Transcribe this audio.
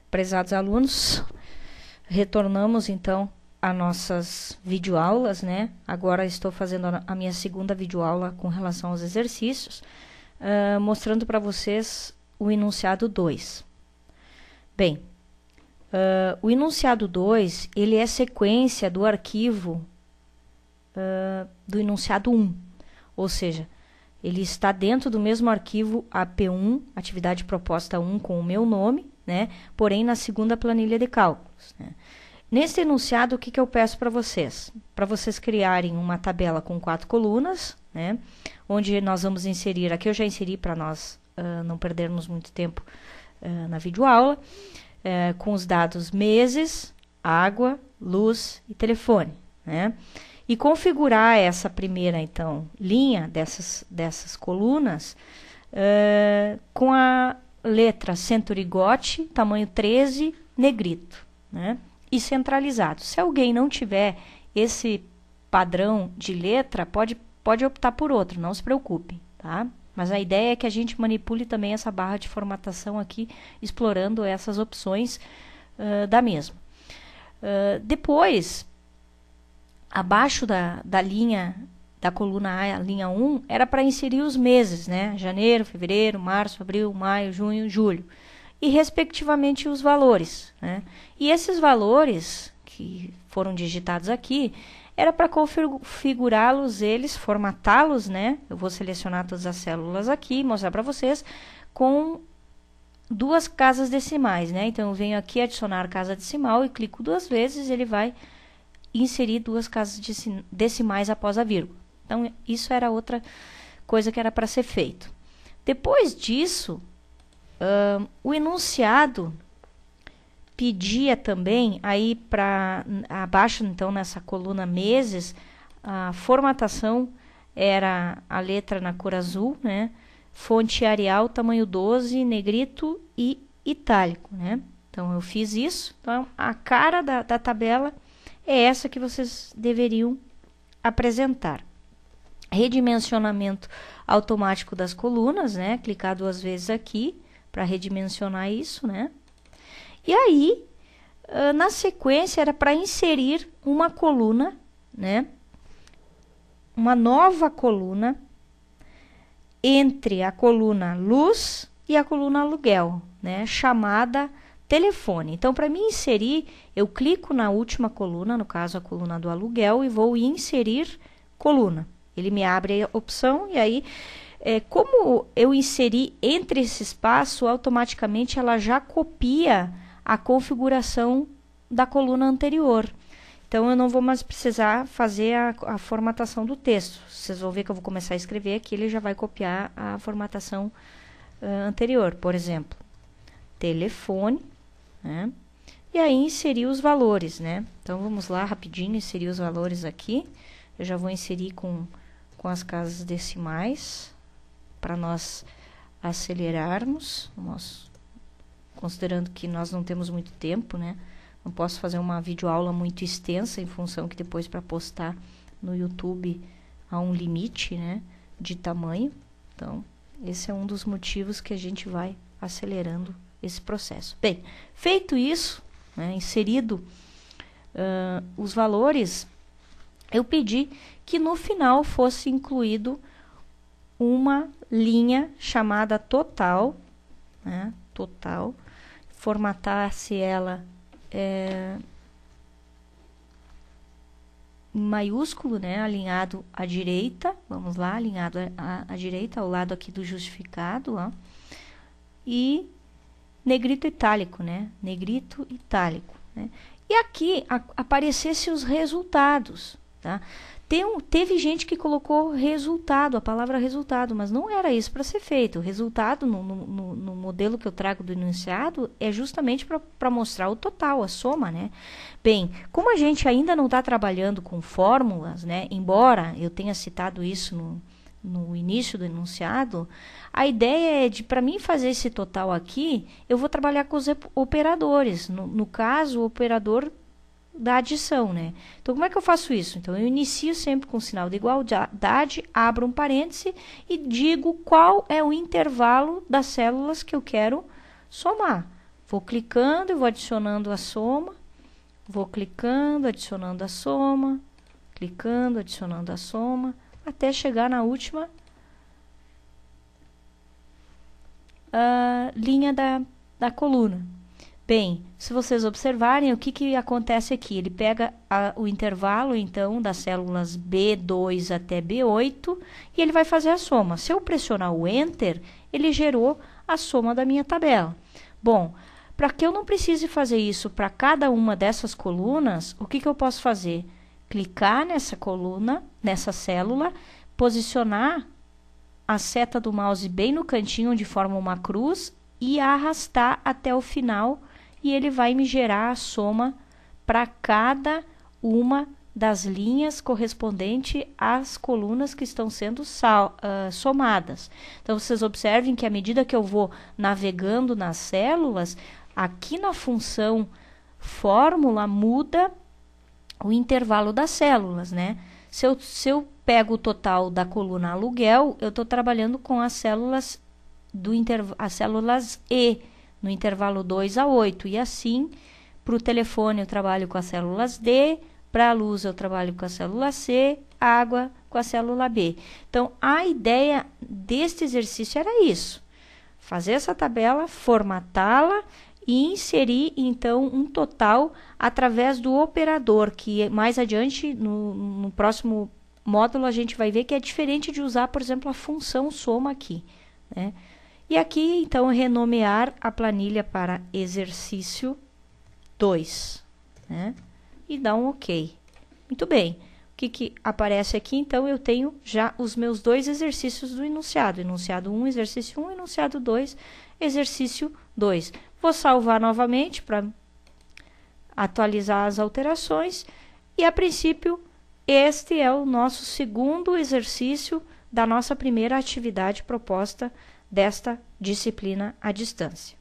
prezados alunos, retornamos então a nossas videoaulas, né? Agora estou fazendo a minha segunda videoaula com relação aos exercícios, mostrando para vocês o enunciado 2. Bem, o enunciado 2, ele é sequência do arquivo do enunciado 1, ou seja, ele está dentro do mesmo arquivo AP1, atividade proposta 1 com o meu nome, né? Porém na segunda planilha de cálculos, né? Nesse enunciado, o que eu peço para vocês? Para vocês criarem uma tabela com 4 colunas, né? Onde nós vamos inserir, aqui eu já inseri para nós não perdermos muito tempo na videoaula, com os dados meses, água, luz e telefone, né? E configurar essa primeira, então, linha dessas colunas com a letra Century Got, tamanho 13, negrito, né? E centralizado. Se alguém não tiver esse padrão de letra, pode optar por outro, não se preocupe, tá? Mas a ideia é que a gente manipule também essa barra de formatação aqui, explorando essas opções da mesma. Depois, abaixo da linha, da coluna A, a linha 1, era para inserir os meses, né? Janeiro, fevereiro, março, abril, maio, junho, julho. E, respectivamente, os valores, né? E esses valores que foram digitados aqui, era para configurá-los, formatá-los, né? Eu vou selecionar todas as células aqui, mostrar para vocês, com 2 casas decimais, né? Então, eu venho aqui adicionar casa decimal e clico 2 vezes, ele vai inserir 2 casas decimais após a vírgula. Então, isso era outra coisa que era para ser feito. Depois disso, o enunciado pedia também, aí para abaixo, então, nessa coluna meses, a formatação era a letra na cor azul, né? Fonte Arial, tamanho 12, negrito e itálico, né? Então, eu fiz isso. Então, a cara da tabela é essa que vocês deveriam apresentar. Redimensionamento automático das colunas, né? Clicar 2 vezes aqui para redimensionar isso, né? E aí, na sequência, era para inserir uma coluna, né? Uma nova coluna entre a coluna luz e a coluna aluguel, né? Chamada telefone. Então, para mim inserir, eu clico na última coluna, no caso a coluna do aluguel, e vou inserir coluna. Ele me abre a opção e aí, como eu inseri entre esse espaço, automaticamente ela já copia a configuração da coluna anterior. Então, eu não vou mais precisar fazer a formatação do texto. Vocês vão ver que eu vou começar a escrever aqui, ele já vai copiar a formatação anterior. Por exemplo, telefone, né? E aí inserir os valores, né? Então, vamos lá rapidinho, inserir os valores aqui. Eu já vou inserir com as casas decimais, para nós acelerarmos, considerando que nós não temos muito tempo, né? Não posso fazer uma videoaula muito extensa, em função que depois para postar no YouTube há um limite, né, de tamanho. Então, esse é um dos motivos que a gente vai acelerando esse processo. Bem, feito isso, né, inserido os valores, eu pedi que no final fosse incluído uma linha chamada total, né, total, formatasse ela em maiúsculo, né, alinhado à direita, vamos lá, alinhado à direita, ao lado aqui do justificado, ó, e negrito itálico, né, negrito itálico, né, e aqui aparecesse os resultados, tá? Teve gente que colocou resultado, a palavra resultado, mas não era isso para ser feito. O resultado, no modelo que eu trago do enunciado, é justamente para mostrar o total, a soma, né? Bem, como a gente ainda não está trabalhando com fórmulas, né? Embora eu tenha citado isso no início do enunciado, a ideia é de, para mim fazer esse total aqui, eu vou trabalhar com os operadores. No caso, o operador da adição, né? Então, como é que eu faço isso? Então, eu inicio sempre com o sinal de igualdade, abro um parêntese e digo qual é o intervalo das células que eu quero somar. Vou clicando e vou adicionando a soma. Vou clicando, adicionando a soma. Clicando, adicionando a soma. Até chegar na última linha da coluna. Bem, se vocês observarem, o que acontece aqui? Ele pega o intervalo, então, das células B2 até B8 e ele vai fazer a soma. Se eu pressionar o Enter, ele gerou a soma da minha tabela. Bom, para que eu não precise fazer isso para cada uma dessas colunas, o que eu posso fazer? Clicar nessa coluna, nessa célula, posicionar a seta do mouse bem no cantinho onde forma uma cruz e arrastar até o final e ele vai me gerar a soma para cada uma das linhas correspondente às colunas que estão sendo somadas. Então, vocês observem que à medida que eu vou navegando nas células, aqui na função fórmula muda o intervalo das células, né? Se eu pego o total da coluna aluguel, eu estou trabalhando com as células as células E, no intervalo 2 a 8. E assim, para o telefone eu trabalho com as células D, para a luz eu trabalho com a célula C, água com a célula B. Então, a ideia deste exercício era isso. Fazer essa tabela, formatá-la e inserir, então, um total através do operador, que mais adiante, no próximo módulo, a gente vai ver que é diferente de usar, por exemplo, a função soma aqui, né? E aqui, então, renomear a planilha para exercício 2, né? E dar um OK. Muito bem. O que aparece aqui? Então, eu tenho já os meus dois exercícios do enunciado. Enunciado 1, exercício 1, enunciado 2, exercício 2. Vou salvar novamente para atualizar as alterações. E, a princípio, este é o nosso segundo exercício da nossa primeira atividade proposta desta disciplina à distância.